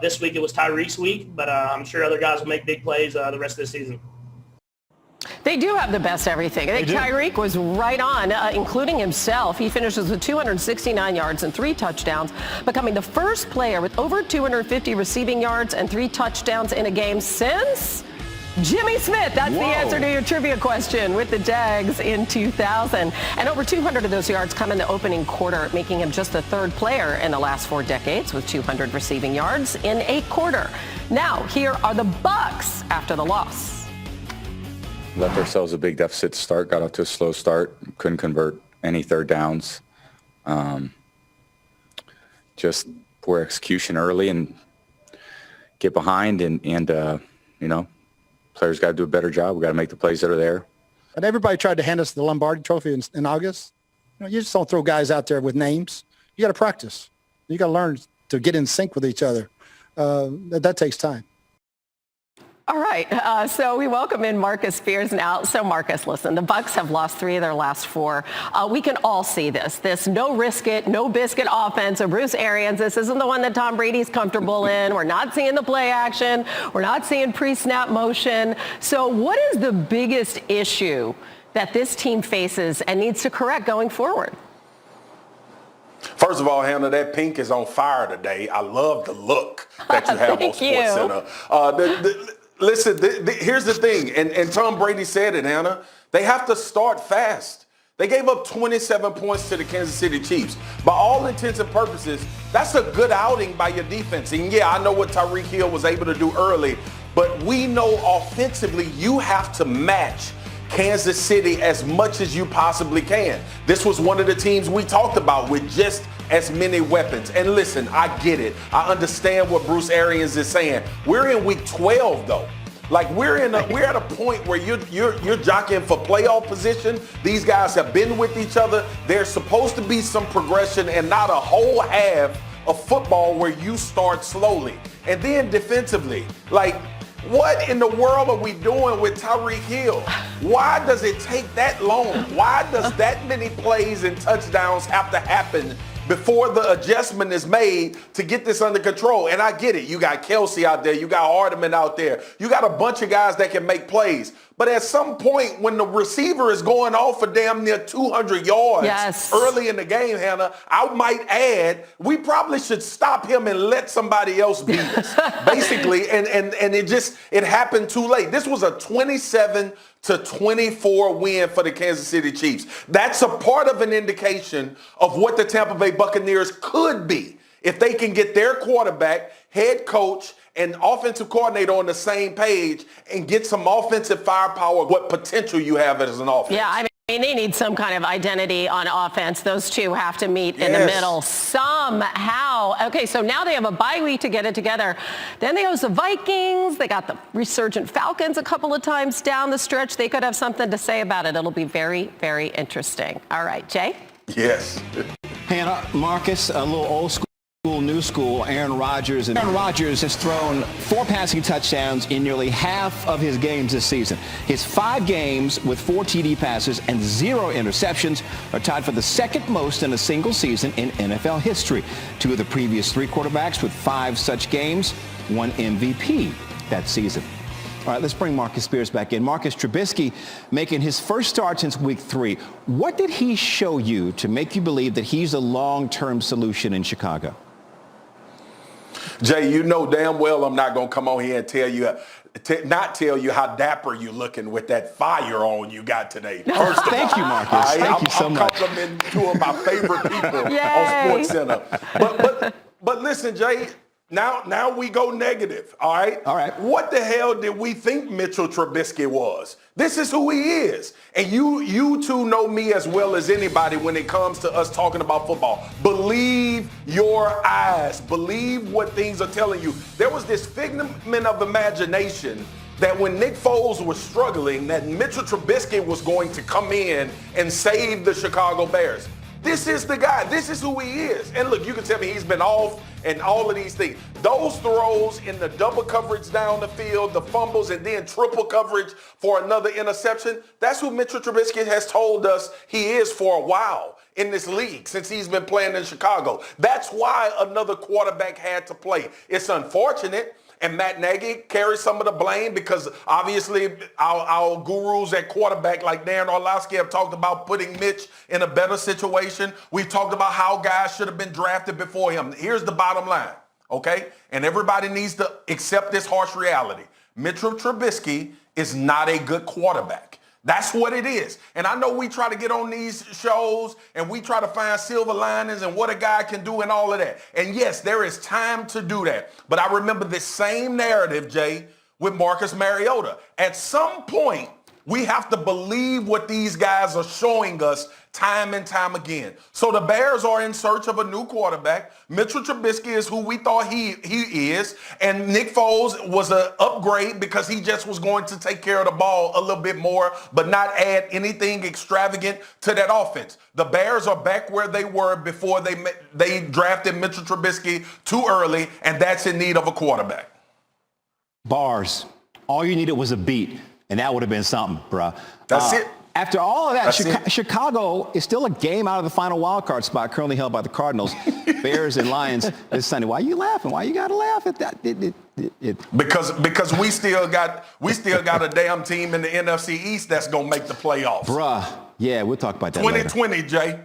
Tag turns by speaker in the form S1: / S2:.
S1: This week it was Tyreek's week, but I'm sure other guys will make big plays the rest of the season.
S2: They do have the best everything. I think Tyreek was right on, including himself. He finishes with 269 yards and 3 touchdowns, becoming the first player with over 250 receiving yards and 3 touchdowns in a game since Jimmy Smith. That's the answer to your trivia question with the Jags in 2000. And over 200 of those yards come in the opening quarter, making him just the 3rd player in the last 4 decades with 200 receiving yards in a quarter. Now, here are the Bucs after the loss.
S3: Left ourselves a big deficit to start, got off to a slow start, couldn't convert any 3rd downs. Just poor execution early and get behind and you know, players got to do a better job. We got to make the plays that are there.
S4: And everybody tried to hand us the Lombardi Trophy in August. You know, you just don't throw guys out there with names. You got to practice. You got to learn to get in sync with each other. That takes time.
S2: All right, so we welcome in Marcus Spears now. So Marcus, listen, the Bucs have lost 3 of their last 4. We can all see this no risk it, no biscuit offense of Bruce Arians. This isn't the one that Tom Brady's comfortable in. We're not seeing the play action. We're not seeing pre-snap motion. So what is the biggest issue that this team faces and needs to correct going forward?
S5: First of all, Hannah, that pink is on fire today. I love the look that you have on SportsCenter. Listen, here's the thing, and Tom Brady said it, Hannah. They have to start fast. They gave up 27 points to the Kansas City Chiefs. By all intents and purposes, that's a good outing by your defense. And yeah, I know what Tyreek Hill was able to do early, but we know offensively you have to match Kansas City as much as you possibly can. This was one of the teams we talked about with just as many weapons. And listen, I get it. I understand what Bruce Arians is saying. We're in week 12 though. Like we're at a point where you're jockeying for playoff position. These guys have been with each other. There's supposed to be some progression and not a whole half of football where you start slowly. And then defensively, like, what in the world are we doing with Tyreek Hill? Why does it take that long? Why does that many plays and touchdowns have to happen before the adjustment is made to get this under control? And I get it. You got Kelsey out there. You got Hardeman out there. You got a bunch of guys that can make plays. But at some point, when the receiver is going off for damn near 200 yards early in the game, Hannah, I might add, we probably should stop him and let somebody else beat us, basically. And it happened too late. This was a 27-24 win for the Kansas City Chiefs. That's a part of an indication of what the Tampa Bay Buccaneers could be if they can get their quarterback, head coach, and offensive coordinator on the same page and get some offensive firepower, what potential you have as an offense.
S2: Yeah, I mean, they need some kind of identity on offense. Those two have to meet in the middle somehow. Okay, so now they have a bye week to get it together. Then they host the Vikings. They got the resurgent Falcons a couple of times down the stretch. They could have something to say about it. It'll be very, very interesting. All right, Jay?
S5: Yes.
S6: Hannah, Marcus, a little old school, new school, Aaron Rodgers. And Aaron Rodgers has thrown 4 passing touchdowns in nearly half of his games this season. His 5 games with 4 TD passes and 0 interceptions are tied for the second most in a single season in NFL history. 2 of the previous 3 quarterbacks with 5 such games won MVP that season. All right, let's bring Marcus Spears back in. Marcus, Trubisky making his first start since week 3. What did he show you to make you believe that he's a long-term solution in Chicago?
S5: Jay, you know damn well I'm not going to come on here and tell you how dapper you looking with that fire on you got today. First
S6: Thank you, Marcus. Thank you so much.
S5: I'm complimenting 2 of my favorite people on SportsCenter. But listen, Jay, now we go negative, all right?
S6: All right.
S5: What the hell did we think Mitchell Trubisky was? This is who he is. And you two know me as well as anybody when it comes to us talking about football. Believe your eyes. Believe what things are telling you. There was this figment of imagination that when Nick Foles was struggling, that Mitchell Trubisky was going to come in and save the Chicago Bears. This is the guy. This is who he is. And look, you can tell me he's been off and all of these things. Those throws in the double coverage down the field, the fumbles, and then triple coverage for another interception, that's who Mitchell Trubisky has told us he is for a while. in this league since he's been playing in Chicago. That's why another quarterback had to play. It's unfortunate. And Matt Nagy carries some of the blame because obviously our gurus at quarterback like Darren Orlovsky have talked about putting Mitch in a better situation. We've talked about how guys should have been drafted before him. Here's the bottom line, okay? And everybody needs to accept this harsh reality. Mitchell Trubisky is not a good quarterback. That's what it is. And I know we try to get on these shows and we try to find silver linings and what a guy can do and all of that. And yes, there is time to do that. But I remember this same narrative, Jay, with Marcus Mariota. At some point, we have to believe what these guys are showing us time and time again. So the Bears are in search of a new quarterback. Mitchell Trubisky is who we thought he is. And Nick Foles was an upgrade because he just was going to take care of the ball a little bit more, but not add anything extravagant to that offense. The Bears are back where they were before they drafted Mitchell Trubisky too early, and that's in need of a quarterback.
S6: Bars. All you needed was a beat, and that would have been something, bruh.
S5: That's it.
S6: After all of that, Chicago is still a game out of the final wild card spot currently held by the Cardinals, Bears, and Lions this Sunday. Why are you laughing? Why you got to laugh at that?
S5: Because we still got a damn team in the NFC East that's going to make the playoffs.
S6: Bruh. Yeah, we'll talk about that
S5: 2020,
S6: later.
S5: Jay.